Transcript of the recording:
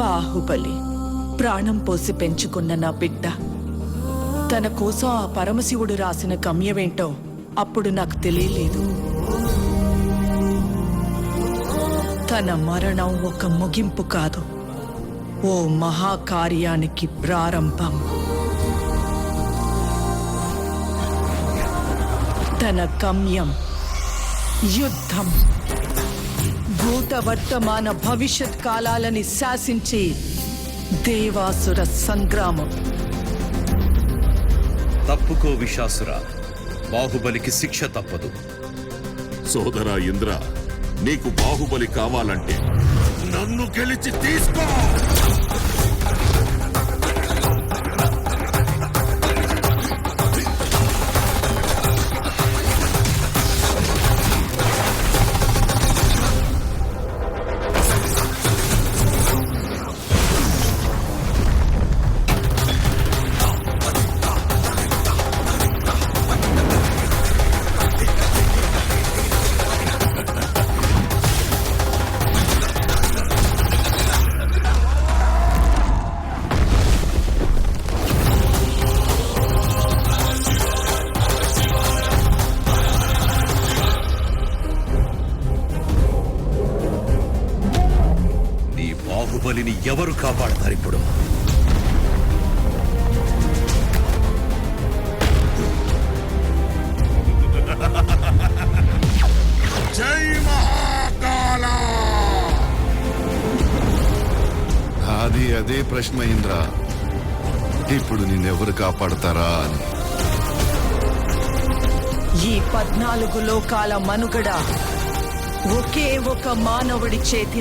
బాహుబలి ప్రాణం పోసి పెంచుకున్న నా బిడ్డ తన కోసం ఆ పరమశివుడు రాసిన గమ్యమేంటో అప్పుడు నాకు తెలియలేదు. తన మరణం ఒక ముగింపు కాదు, ఓ మహాకార్యానికి ప్రారంభం. తన గమ్యం యుద్ధం, భూత వర్తమాన భవిష్యత్ కాలాలని శాసించి దేవాసుర సంగ్రామం. తప్పుకో విశాసుర, బాహుబలికి శిక్ష తప్పదు. సోదరా ఇంద్ర, నీకు బాహుబలి కావాలంటే నన్ను గెలిచి తీసుకో. బాహుబలిని ఎవరు కాపాడతారు ఇప్పుడు? జై మహాకాల! అదే ప్రశ్న ఇంద్ర, ఇప్పుడు నిన్నెవరు కాపాడతారా అని. ఈ 14 లోకాల మనుగడ ఒకే ఒక మానవుడి చేతి